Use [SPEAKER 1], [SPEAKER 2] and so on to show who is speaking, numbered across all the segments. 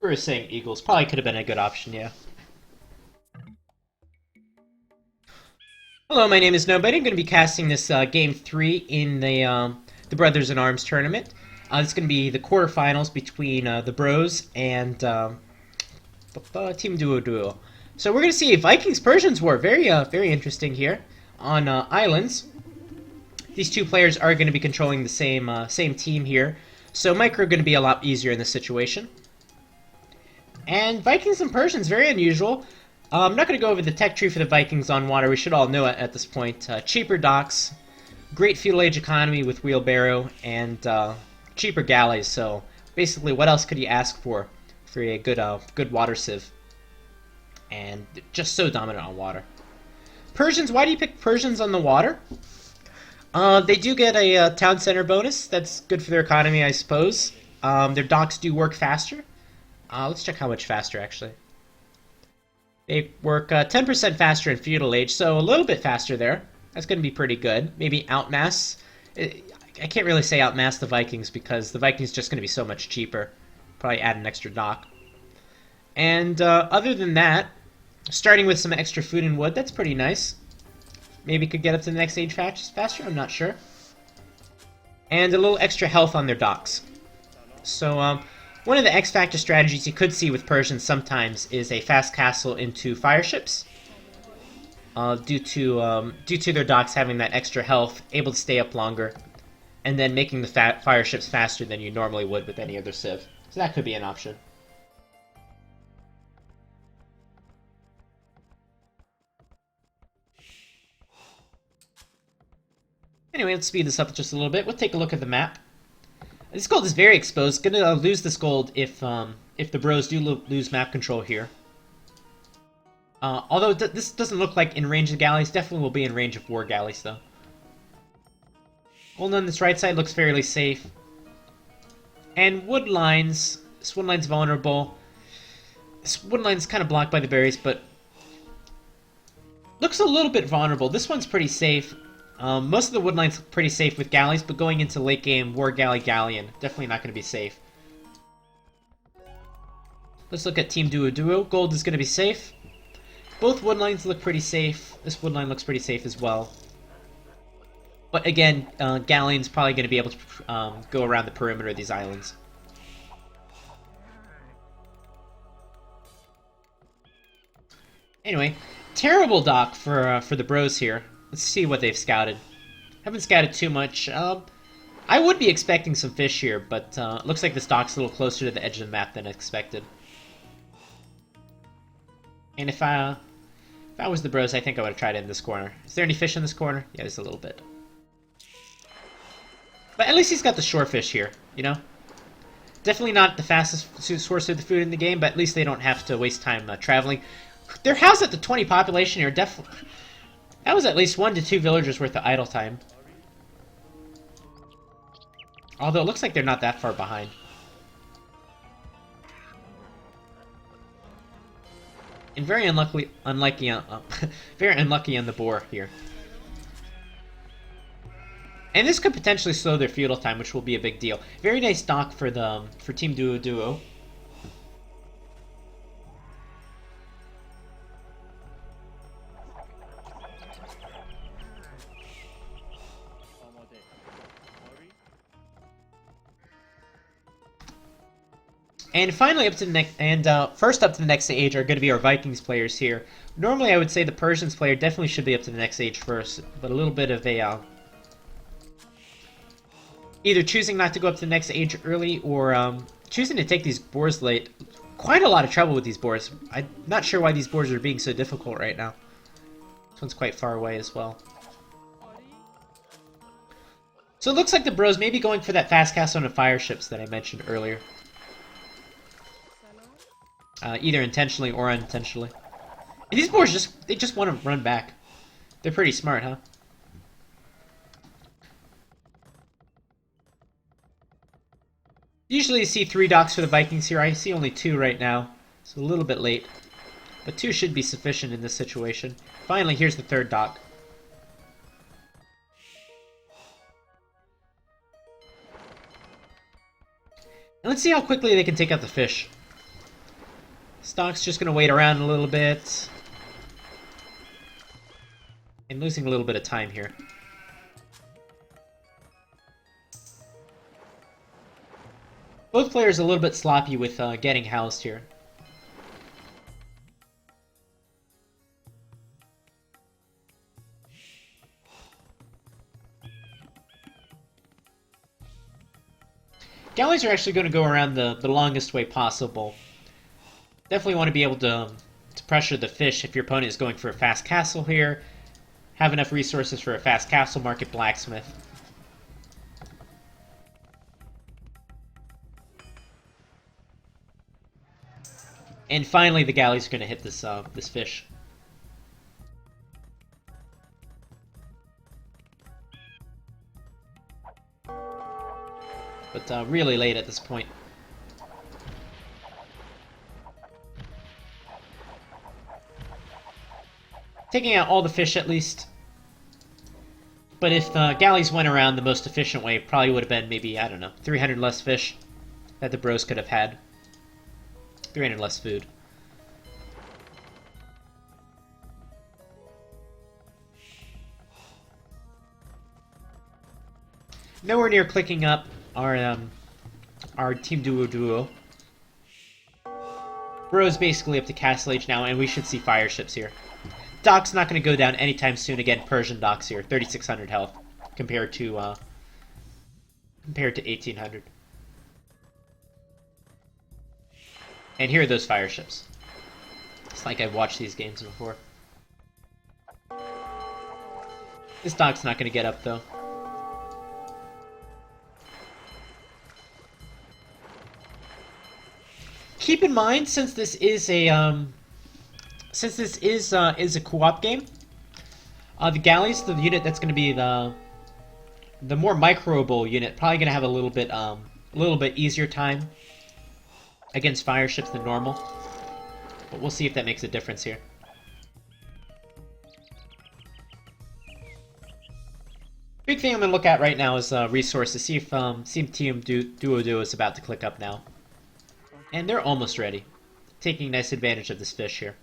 [SPEAKER 1] we were saying eagles. Probably could have been a good option, yeah. Hello, my name is Nobody. I'm going to be casting this Game 3 in the Brothers in Arms tournament. It's going to be the quarterfinals between the Bros and Team Duo. So we're going to see a Vikings-Persians war. Very interesting here on islands. These two players are going to be controlling the same team here. So micro going to be a lot easier in this situation. And Vikings and Persians, very unusual. I'm not going to go over the tech tree for the Vikings on water. We should all know it at this point. Cheaper docks, great feudal age economy with wheelbarrow, and cheaper galleys. So basically, what else could you ask for a good water civ? And just so dominant on water. Persians, why do you pick Persians on the water? They do get a town center bonus. That's good for their economy, I suppose. Their docks do work faster. Let's check how much faster, actually. They work 10% faster in feudal age, so a little bit faster there. That's going to be pretty good. Maybe outmass. I can't really say outmass the Vikings because the Vikings just going to be so much cheaper. Probably add an extra dock. And other than that, starting with some extra food and wood, that's pretty nice. Maybe could get up to the next age faster, I'm not sure. And a little extra health on their docks. So, one of the X-Factor strategies you could see with Persians sometimes is a fast castle into fire ships. Due to their docks having that extra health, able to stay up longer, and then making the fire ships faster than you normally would with any other civ. So that could be an option. Anyway, let's speed this up just a little bit. We'll take a look at the map. This gold is very exposed. Gonna lose this gold if the Bros do lose map control here. Although this doesn't look like in range of galleys, definitely will be in range of war galleys though. Gold on this right side looks fairly safe. And wood lines. This wood line's vulnerable. This wood line's kind of blocked by the berries, but looks a little bit vulnerable. This one's pretty safe. Most of the wood line's pretty safe with galleys, but going into late game, War Galley Galleon, definitely not going to be safe. Let's look at Team Duo. Gold is going to be safe. Both wood lines look pretty safe. This wood line looks pretty safe as well. But again, Galleon's probably going to be able to go around the perimeter of these islands. Anyway, terrible dock for the Bros here. Let's see what they've scouted. Haven't scouted too much. I would be expecting some fish here, but it looks like this dock's a little closer to the edge of the map than expected. And if I was the Bros, I think I would have tried it in this corner. Is there any fish in this corner? Yeah, there's a little bit. But at least he's got the shore fish here, you know? Definitely not the fastest source of the food in the game, but at least they don't have to waste time traveling. They're housed at the 20 population here, definitely. That was at least 1 to 2 villagers worth of idle time. Although it looks like they're not that far behind. And very unlucky on the boar here. And this could potentially slow their feudal time, which will be a big deal. Very nice dock for Team Duo. And finally, first up to the next stage are going to be our Vikings players here. Normally, I would say the Persians player definitely should be up to the next stage first, but a little bit of a either choosing not to go up to the next age early or choosing to take these boars late. Quite a lot of trouble with these boars. I'm not sure why these boars are being so difficult right now. This one's quite far away as well. So it looks like the Bros may be going for that fast castle and fire ships that I mentioned earlier. Either intentionally or unintentionally. And these boars just want to run back. They're pretty smart, huh? Usually you see 3 docks for the Vikings here. I see only 2 right now. It's a little bit late. But 2 should be sufficient in this situation. Finally, here's the 3rd dock. And let's see how quickly they can take out the fish. Stock's just going to wait around a little bit. And losing a little bit of time here. Both players a little bit sloppy with getting housed here. Galleys are actually going to go around the longest way possible. Definitely want to be able to pressure the fish if your opponent is going for a fast castle here. Have enough resources for a fast castle, market blacksmith. And finally, the galleys are going to hit this this fish. But really late at this point. Taking out all the fish at least. But if the galleys went around the most efficient way, probably would have been maybe, I don't know, 300 less fish that the bros could have had. 300 less food. Nowhere near clicking up our team duo. Bros basically up to castle age now, and we should see fire ships here. Dock's not going to go down anytime soon. Again, Persian docks here, 3,600 health compared to 1,800. And here are those fire ships. It's like I've watched these games before. This dock's not going to get up though. Keep in mind, since this is a co-op game, the galleys, the unit that's going to be the more microable unit, probably going to have a little bit easier time against fire ships than normal. But we'll see if that makes a difference here. Big thing I'm going to look at right now is resources. See if Team Duo is about to click up now. And they're almost ready. Taking nice advantage of this fish here.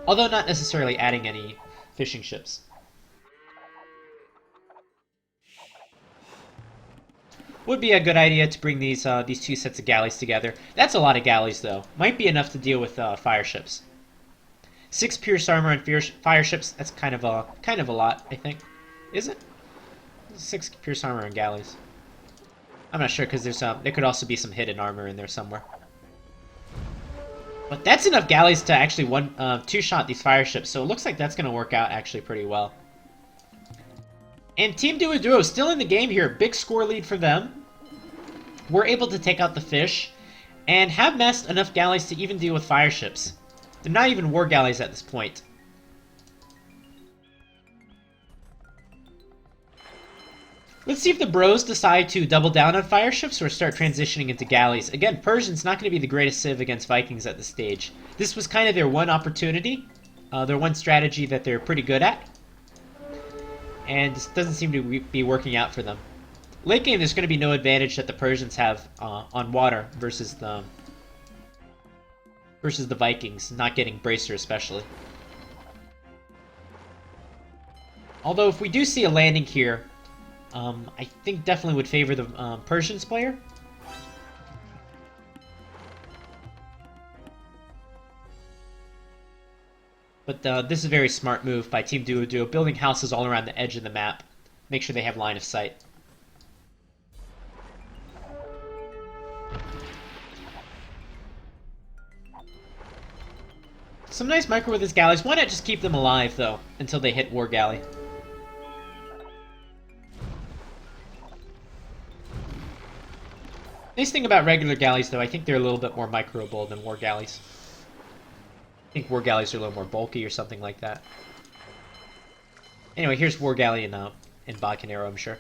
[SPEAKER 1] Although not necessarily adding any fishing ships. Would be a good idea to bring these two sets of galleys together. That's a lot of galleys though. Might be enough to deal with fire ships. 6 pierce armor and fire ships. That's kind of a lot, I think. Is it? 6 pierce armor and galleys. I'm not sure because there could also be some hidden armor in there somewhere. But that's enough galleys to actually two-shot these fire ships, so it looks like that's going to work out actually pretty well. And Team Duo still in the game here. Big score lead for them. We're able to take out the fish and have massed enough galleys to even deal with fire ships. They're not even war galleys at this point. Let's see if the bros decide to double down on fire ships or start transitioning into galleys. Again, Persian's not going to be the greatest civ against Vikings at this stage. This was kind of their one opportunity, their one strategy that they're pretty good at. And this doesn't seem to be working out for them. Late game, there's going to be no advantage that the Persians have on water versus the Vikings, not getting Bracer especially. Although if we do see a landing here, I think definitely would favor the Persians player. But this is a very smart move by Team Duo, building houses all around the edge of the map. Make sure they have line of sight. Some nice micro with his galleys. Why not just keep them alive, though, until they hit War Galley? Nice thing about regular galleys, though, I think they're a little bit more microable than war galleys. I think war galleys are a little more bulky or something like that. Anyway, here's war galley in Bacanero, I'm sure.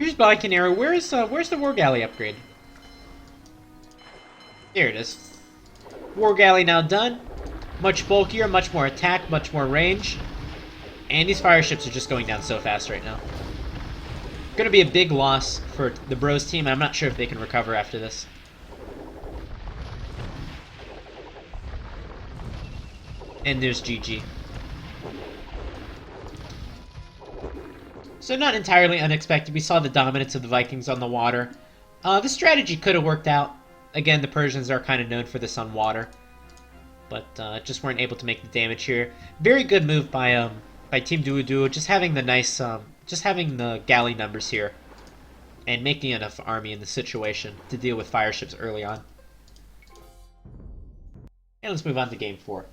[SPEAKER 1] Here's Viking arrow. Where's the War Galley upgrade? There it is. War Galley now done. Much bulkier, much more attack, much more range. And these fire ships are just going down so fast right now. Gonna be a big loss for the Bros team. I'm not sure if they can recover after this. And there's GG. So not entirely unexpected. We saw the dominance of the Vikings on the water. The strategy could have worked out. Again, the Persians are kind of known for this on water. But just weren't able to make the damage here. Very good move by Team Duo, just having the nice, just having the galley numbers here, and making enough army in the situation to deal with fire ships early on. And let's move on to game 4.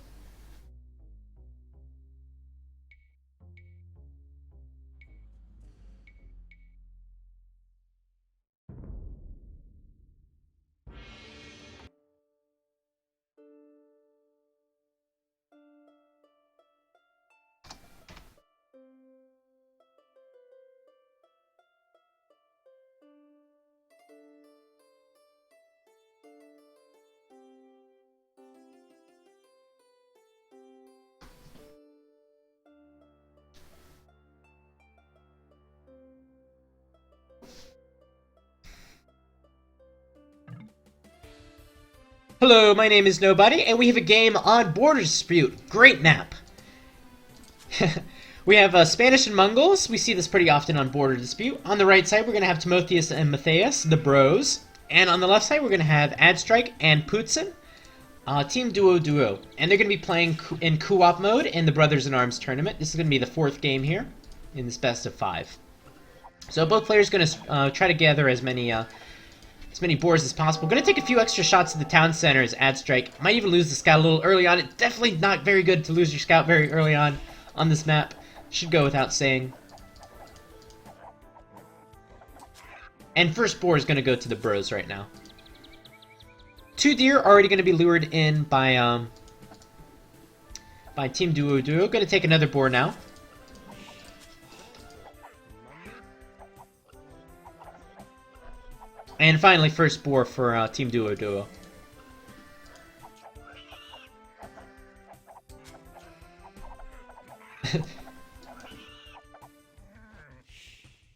[SPEAKER 1] Hello, my name is Nobody, and we have a game on Border Dispute. Great map. We have Spanish and Mongols. We see this pretty often on Border Dispute. On the right side, we're going to have Timotheus and Matthias, the Bros. And on the left side, we're going to have Addstrike and Puttsson, Team Duo. And they're going to be playing in co-op mode in the Brothers in Arms tournament. This is going to be the 4th game here in this best of 5. So both players are going to try to gather as many boars as possible. Going to take a few extra shots at the town center as Addstrike. Might even lose the scout a little early on. It's definitely not very good to lose your scout very early on this map. Should go without saying. And first boar is going to go to the Bros right now. 2 deer already going to be lured in by Team Duo. Going to take another boar now. And finally, first boar for Team Duo.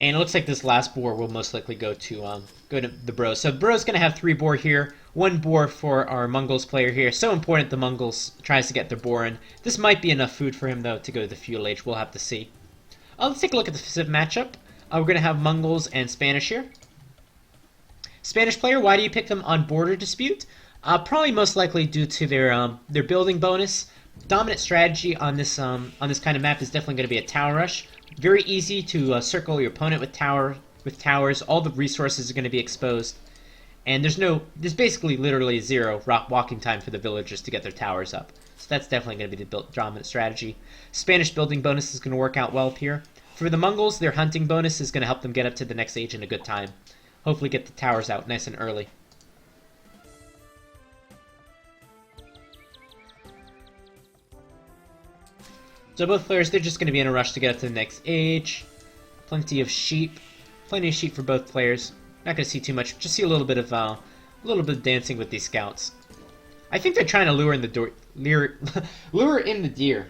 [SPEAKER 1] And it looks like this last boar will most likely go to the Bros. So the Bros gonna have 3 boar here, 1 boar for our Mongols player here. So important the Mongols tries to get their boar in. This might be enough food for him though to go to the feudal age. We'll have to see. Let's take a look at the specific matchup. We're gonna have Mongols and Spanish here. Spanish player, why do you pick them on Border Dispute? Probably most likely due to their building bonus. Dominant strategy on this kind of map is definitely going to be a tower rush. Very easy to circle your opponent with towers. All the resources are going to be exposed, and there's basically literally 0 walking time for the villagers to get their towers up. So that's definitely going to be the dominant strategy. Spanish building bonus is going to work out well here. For the Mongols, their hunting bonus is going to help them get up to the next age in a good time. Hopefully get the towers out nice and early. So both players, they're just going to be in a rush to get up to the next age. Plenty of sheep for both players. Not going to see too much. Just see a little bit of dancing with these scouts. I think they're trying to lure in the deer.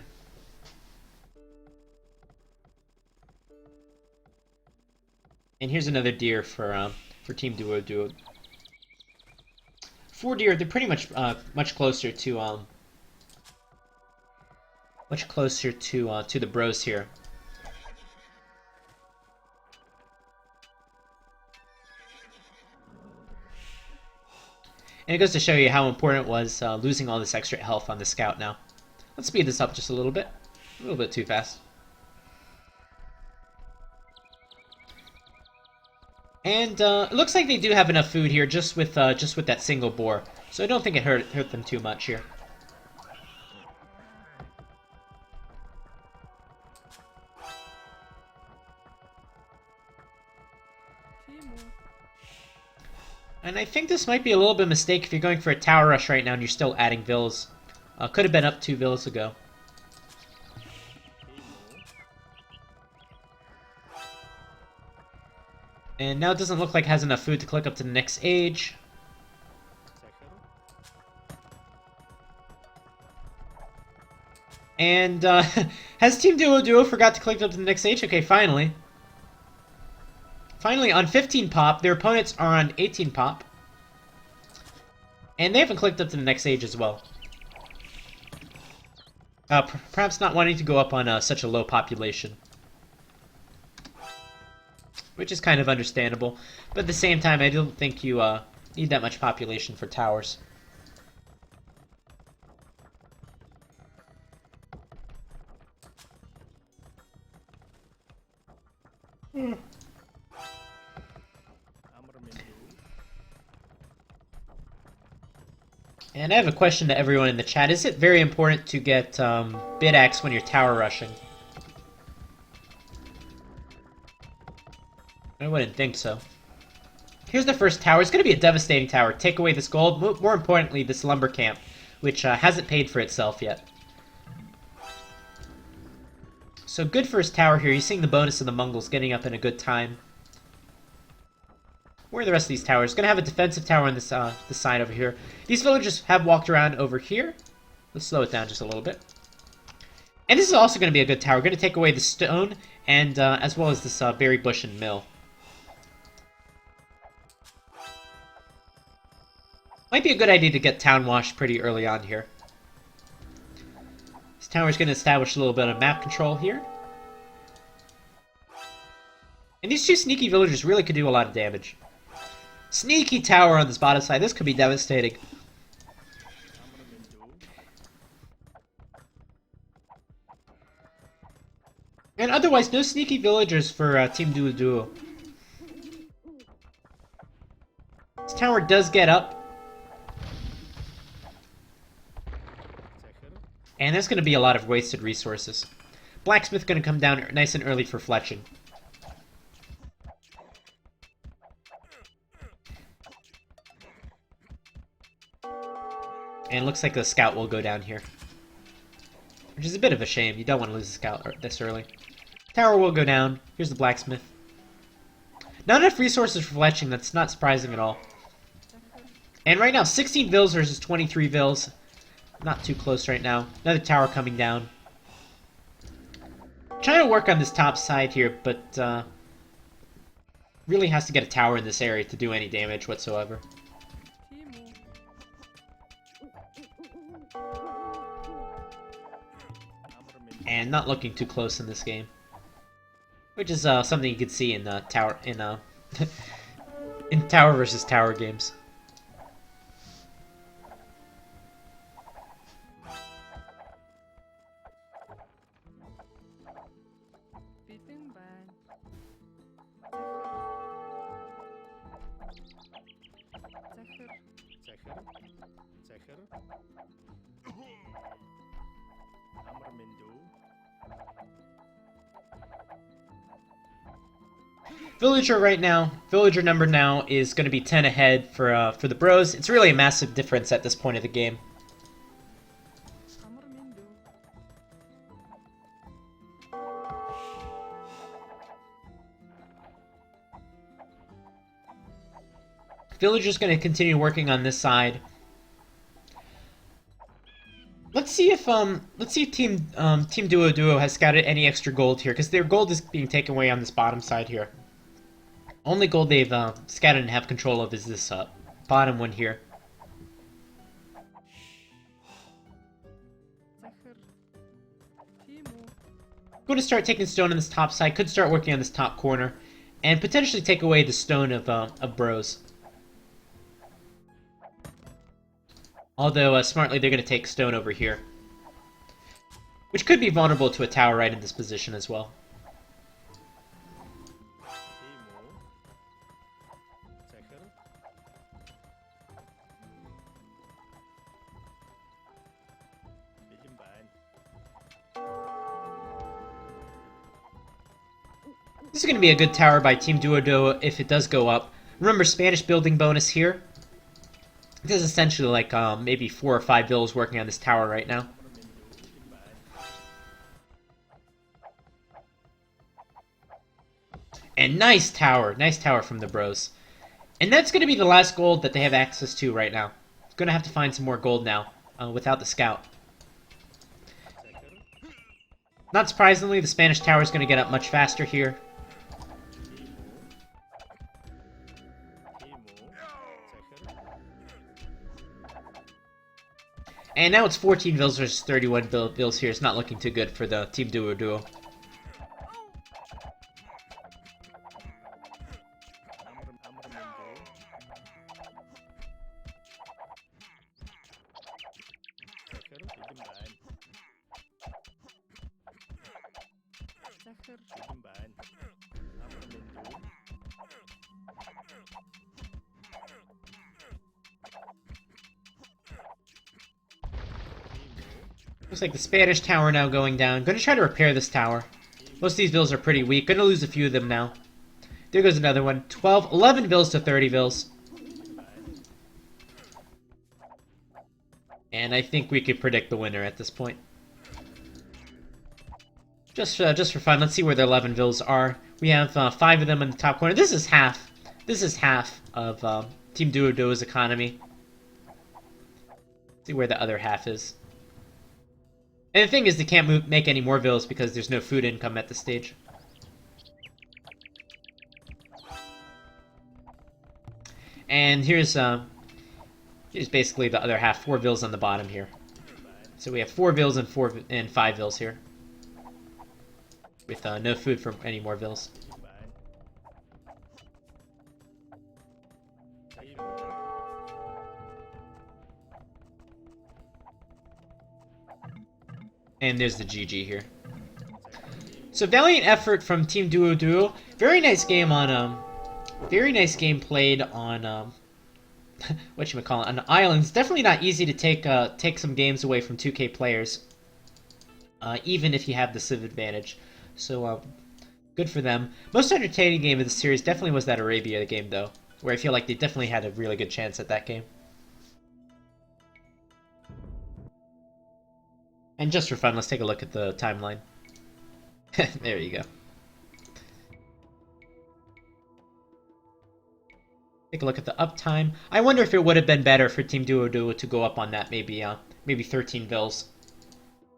[SPEAKER 1] And here's another deer for Team Duo. 4 deer. They're pretty much much closer to the Bros here. And it goes to show you how important it was losing all this extra health on the scout now. Let's speed this up just a little bit too fast. And it looks like they do have enough food here just with that single boar. So I don't think it hurt them too much here. And I think this might be a little bit of a mistake if you're going for a tower rush right now and you're still adding villas. Could have been up 2 villas ago. And now it doesn't look like it has enough food to click up to the next age. And has Team Duo forgot to click up to the next age? Okay, finally. Finally, on 15 pop, their opponents are on 18 pop. And they haven't clicked up to the next age as well. Perhaps not wanting to go up on such a low population. Which is kind of understandable. But at the same time, I don't think you need that much population for towers. And I have a question to everyone in the chat. Is it very important to get Bid-Axe when you're tower rushing? I wouldn't think so. Here's the first tower. It's going to be a devastating tower. Take away this gold. More importantly, this lumber camp, which hasn't paid for itself yet. So good first tower here. You're seeing the bonus of the Mongols getting up in a good time. Where are the rest of these towers? Going to have a defensive tower on this side over here. These villagers have walked around over here. Let's slow it down just a little bit. And this is also going to be a good tower. We're going to take away the stone, and as well as this berry bush and mill. Might be a good idea to get town washed pretty early on here. This tower is going to establish a little bit of map control here. And these two sneaky villagers really could do a lot of damage. Sneaky tower on this bottom side. This could be devastating. And otherwise, no sneaky villagers for Team Duo. This tower does get up. And there's going to be a lot of wasted resources. Blacksmith going to come down nice and early for fletching. And it looks like the scout will go down here. Which is a bit of a shame. You don't want to lose the scout this early. Tower will go down. Here's the blacksmith. Not enough resources for fletching. That's not surprising at all. And right now, 16 vills versus 23 vills. Not too close right now. Another tower coming down. Trying to work on this top side here, but really has to get a tower in this area to do any damage whatsoever. And not looking too close in this game, which is something you could see in tower in tower versus tower games. Villager number now is going to be 10 ahead for the bros. It's really a massive difference at this point of the game. Villager's going to continue working on this side. Let's see if Team Duo has scouted any extra gold here, because their gold is being taken away on this bottom side here. Only gold they've scouted and have control of is this bottom one here. Going to start taking stone on this top side. Could start working on this top corner, and potentially take away the stone of bros. Although smartly they're going to take stone over here, which could be vulnerable to a tower right in this position as well. This is going to be a good tower by Team Duo if it does go up. Remember, Spanish building bonus here. This is essentially like maybe 4 or 5 villas working on this tower right now. And nice tower from the bros. And that's going to be the last gold that they have access to right now. Going to have to find some more gold now without the scout. Not surprisingly, the Spanish tower is going to get up much faster here. And now it's 14 vills versus 31 vills here. It's not looking too good for the Team Duo. Looks like the Spanish tower now going down. Gonna try to repair this tower. Most of these vills are pretty weak. Gonna lose a few of them now. There goes another one. 11 vills to 30 vills. And I think we could predict the winner at this point. Just for fun, let's see where the 11 vills are. We have 5 of them in the top corner. This is half. This is half of Team Duo's economy. Let's see where the other half is. And the thing is, they can't make any more vills because there's no food income at this stage. And here's basically the other half, 4 vills on the bottom here. So we have 4 vills and 5 vills here, with no food for any more vills. And there's the GG here. So valiant effort from Team Duo. Very nice game on very nice game played on whatchamacallit, on islands. Definitely not easy to take some games away from 2K players, even if you have the Civ advantage. So good for them. Most entertaining game of the series definitely was that Arabia game though, where I feel like they definitely had a really good chance at that game. And just for fun, let's take a look at the timeline. There you go. Take a look at the uptime. I wonder if it would have been better for Team Duo to go up on that, maybe 13 vills.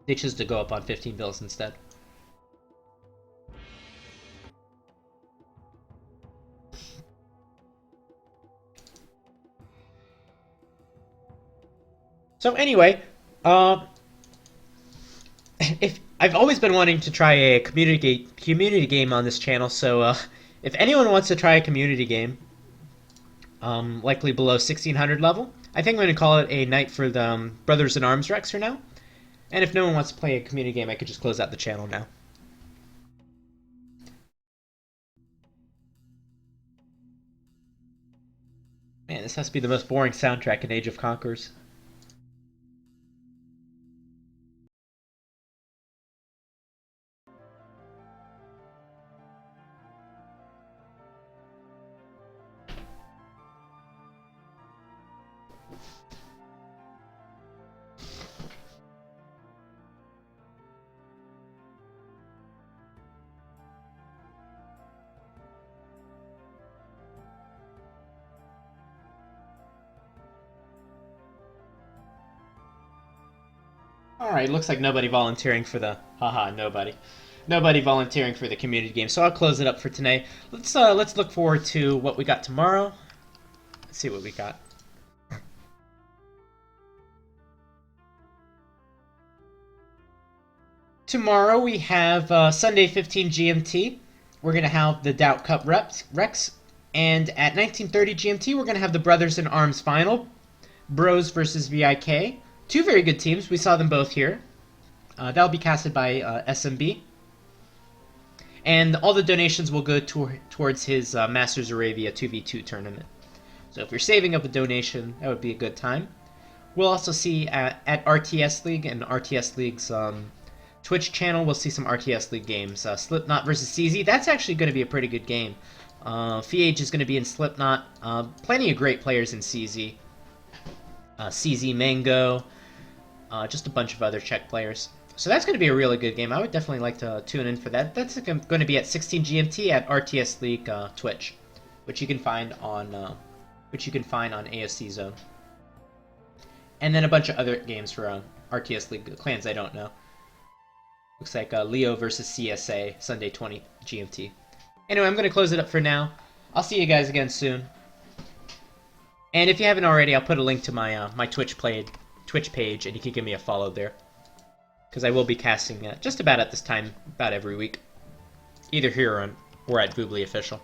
[SPEAKER 1] They chose to go up on 15 vills instead. So anyway, if I've always been wanting to try a community game on this channel, so if anyone wants to try a community game, likely below 1600 level, I think I'm going to call it a night for the Brothers in Arms Rex for now. And if no one wants to play a community game, I could just close out the channel now. Man, this has to be the most boring soundtrack in Age of Conquerors. Alright, looks like nobody volunteering for the... Haha, nobody. Nobody volunteering for the community game, so I'll close it up for today. Let's look forward to what we got tomorrow. Let's see what we got. Tomorrow we have Sunday 15 GMT. We're going to have the Doubt Cup Rex. And at 1930 GMT, we're going to have the Brothers in Arms final. Bros versus VIK. 2 very good teams. We saw them both here. That'll be casted by SMB. And all the donations will go towards his Masters Arabia 2v2 tournament. So if you're saving up a donation, that would be a good time. We'll also see at RTS League and RTS League's Twitch channel, we'll see some RTS League games. Slipknot versus CZ. That's actually going to be a pretty good game. Fiage is going to be in Slipknot. Plenty of great players in CZ. CZ Mango. Just a bunch of other Czech players. So that's going to be a really good game. I would definitely like to tune in for that. That's going to be at 16 GMT at RTS League Twitch, which you can find on ASC Zone, and then a bunch of other games for RTS League clans I don't know. Looks like Leo versus CSA Sunday 20 GMT. Anyway, I'm going to close it up for now. I'll see you guys again soon. And if you haven't already, I'll put a link to my my Twitch page, and you can give me a follow there. Because I will be casting just about at this time, about every week. Either here or at Voobly Official.